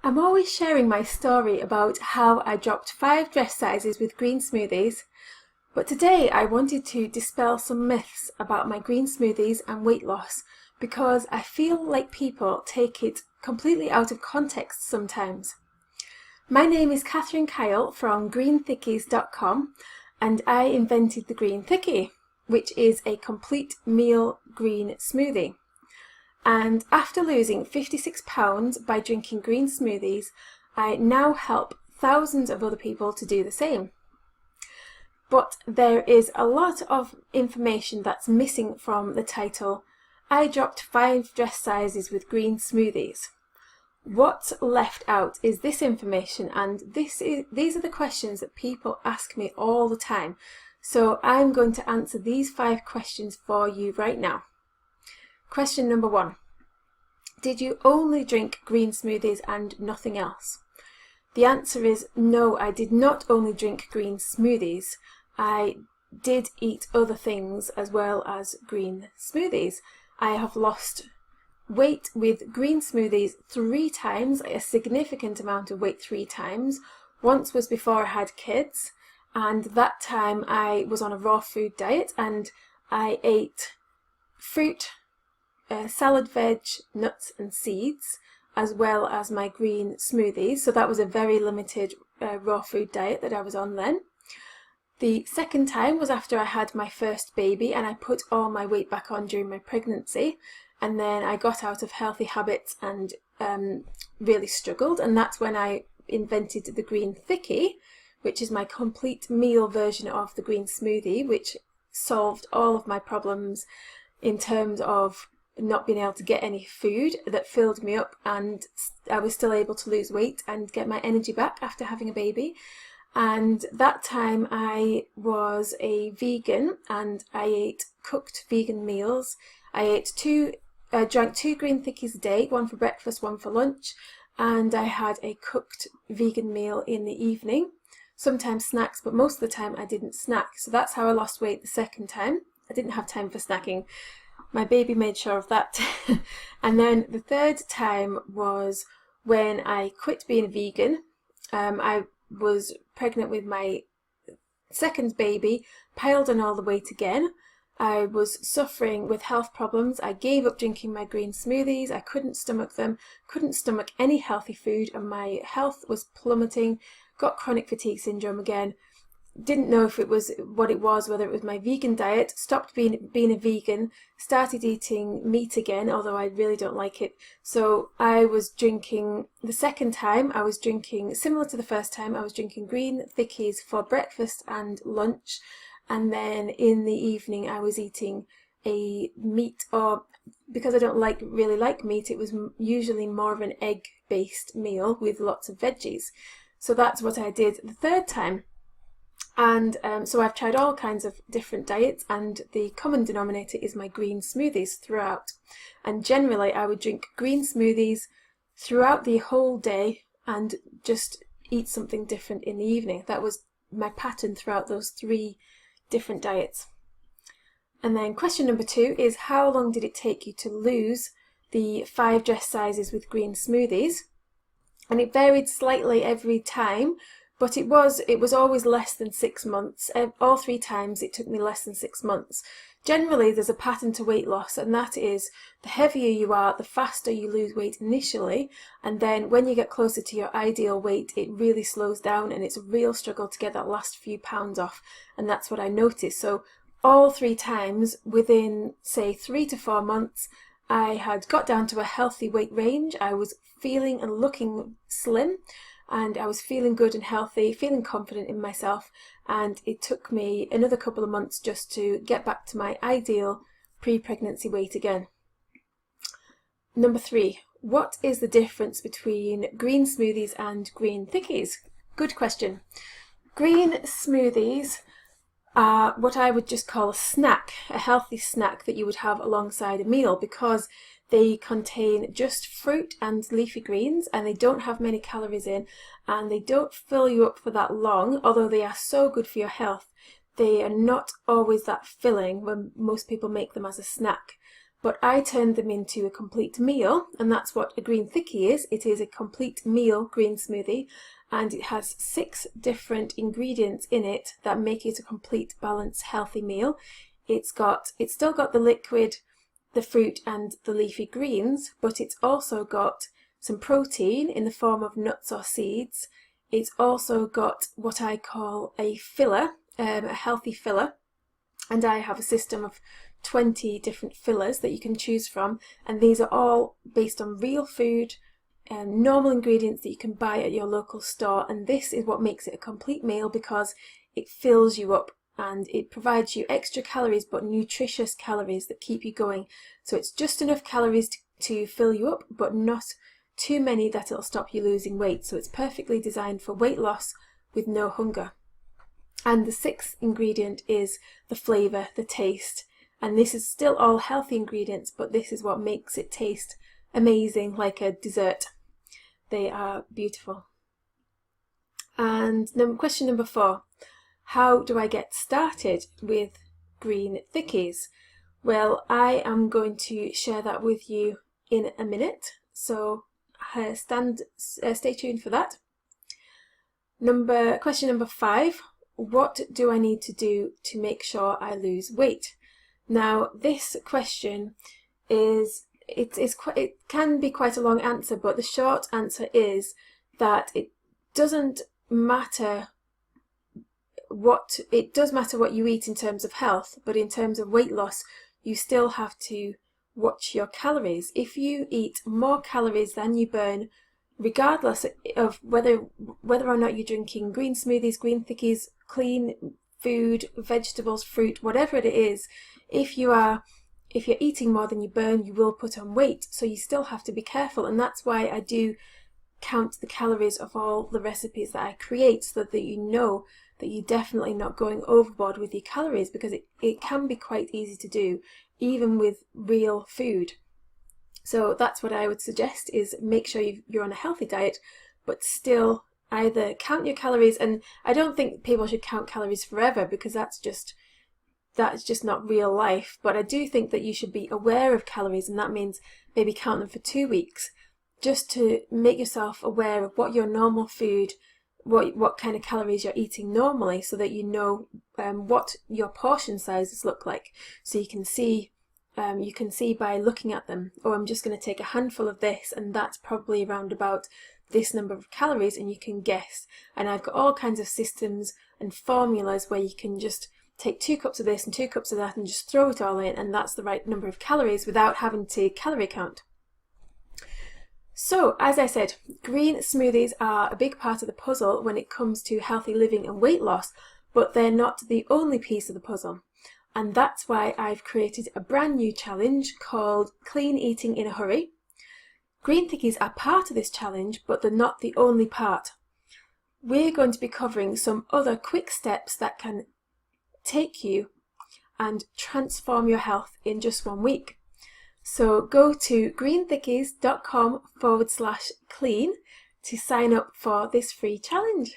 I'm always sharing my story about how I dropped 5 dress sizes with green smoothies, but today I wanted to dispel some myths about my green smoothies and weight loss because I feel like people take it completely out of context sometimes. My name is Catherine Kyle from greenthickies.com and I invented the Green Thickie, which is a complete meal green smoothie. And after losing 56 pounds by drinking green smoothies, I now help thousands of other people to do the same. But there is a lot of information that's missing from the title, I dropped 5 dress sizes with green smoothies. What's left out is this information, and these are the questions that people ask me all the time. So I'm going to answer these 5 questions for you right now. Question number 1. Did you only drink green smoothies and nothing else? The answer is no, I did not only drink green smoothies. I did eat other things as well as green smoothies. I have lost weight with green smoothies 3 times, a significant amount of weight 3 times. Once was before I had kids, and that time I was on a raw food diet and I ate fruit, salad, veg, nuts and seeds, as well as my green smoothies. So that was a very limited raw food diet that I was on then. The second time was after I had my first baby and I put all my weight back on during my pregnancy, and then I got out of healthy habits and really struggled, and that's when I invented the Green Thickie, which is my complete meal version of the green smoothie, which solved all of my problems in terms of not being able to get any food, that filled me up, and I was still able to lose weight and get my energy back after having a baby. And that time I was a vegan and I ate cooked vegan meals. I drank 2 green thickies a day, one for breakfast, one for lunch, and I had a cooked vegan meal in the evening. Sometimes snacks, but most of the time I didn't snack. So that's how I lost weight the second time. I didn't have time for snacking. My baby made sure of that. And then the third time was when I quit being a vegan. I was pregnant with my second baby, piled on all the weight again. I was suffering with health problems. I gave up drinking my green smoothies. I couldn't stomach them, couldn't stomach any healthy food, and my health was plummeting. Got chronic fatigue syndrome again. Didn't know if it was what it was, whether it was my vegan diet. Stopped being a vegan, started eating meat again, although I really don't like it. So I was drinking, the second time I was drinking, similar to the first time, I was drinking green thickies for breakfast and lunch, and then in the evening I was eating a meat, or because I don't really like meat, it was usually more of an egg based meal with lots of veggies. So that's what I did the third time. And so I've tried all kinds of different diets, and the common denominator is my green smoothies throughout. And generally I would drink green smoothies throughout the whole day and just eat something different in the evening. That was my pattern throughout those 3 different diets. And then question number 2 is, how long did it take you to lose the 5 dress sizes with green smoothies? And it varied slightly every time, but it was always less than 6 months. All 3 times it took me less than 6 months. Generally there's a pattern to weight loss, and that is the heavier you are, the faster you lose weight initially, and then when you get closer to your ideal weight it really slows down and it's a real struggle to get that last few pounds off, and that's what I noticed. So all 3 times within say 3 to 4 months I had got down to a healthy weight range. I was feeling and looking slim, and I was feeling good and healthy, feeling confident in myself, and it took me another couple of months just to get back to my ideal pre-pregnancy weight again. Number 3, what is the difference between green smoothies and green thickies? Good question. Green smoothies are what I would just call a snack, a healthy snack that you would have alongside a meal, because they contain just fruit and leafy greens, and they don't have many calories in, and they don't fill you up for that long. Although they are so good for your health, they are not always that filling when most people make them as a snack. but I turned them into a complete meal, and that's what a green thickie is. It is a complete meal green smoothie, and it has 6 different ingredients in it that make it a complete, balanced, healthy meal. It's still got the liquid, the fruit and the leafy greens, but it's also got some protein in the form of nuts or seeds. It's also got what I call a filler, a healthy filler, and I have a system of 20 different fillers that you can choose from, and these are all based on real food and normal ingredients that you can buy at your local store. And this is what makes it a complete meal, because it fills you up and it provides you extra calories, but nutritious calories that keep you going. So it's just enough calories to fill you up, but not too many that it'll stop you losing weight. So it's perfectly designed for weight loss with no hunger. And the 6th ingredient is the flavour, the taste. And this is still all healthy ingredients, but this is what makes it taste amazing, like a dessert. They are beautiful. And question number 4. How do I get started with green thickies? Well, I am going to share that with you in a minute, so stay tuned for that. Question number 5. What do I need to do to make sure I lose weight? Now, this question it can be quite a long answer, but the short answer is that it does matter what you eat in terms of health, but in terms of weight loss, you still have to watch your calories. If you eat more calories than you burn, regardless of whether or not you're drinking green smoothies, green thickies, clean food, vegetables, fruit, whatever it is, if you're eating more than you burn, you will put on weight. So you still have to be careful, and that's why I do count the calories of all the recipes that I create, so that you know that you're definitely not going overboard with your calories, because it can be quite easy to do, even with real food. So that's what I would suggest, is make sure you're on a healthy diet, but still either count your calories. And I don't think people should count calories forever, because that's just not real life. But I do think that you should be aware of calories, and that means maybe count them for 2 weeks, just to make yourself aware of what your normal food, what kind of calories you're eating normally, so that you know what your portion sizes look like. So you can see by looking at them, oh, I'm just going to take a handful of this, and that's probably around about this number of calories, and you can guess. And I've got all kinds of systems and formulas where you can just take 2 cups of this and 2 cups of that and just throw it all in, and that's the right number of calories without having to calorie count. So, as I said, green smoothies are a big part of the puzzle when it comes to healthy living and weight loss, but they're not the only piece of the puzzle. And that's why I've created a brand new challenge called Clean Eating in a Hurry. Green thickies are part of this challenge, but they're not the only part. We're going to be covering some other quick steps that can take you and transform your health in just 1 week. So go to greenthickies.com/clean to sign up for this free challenge.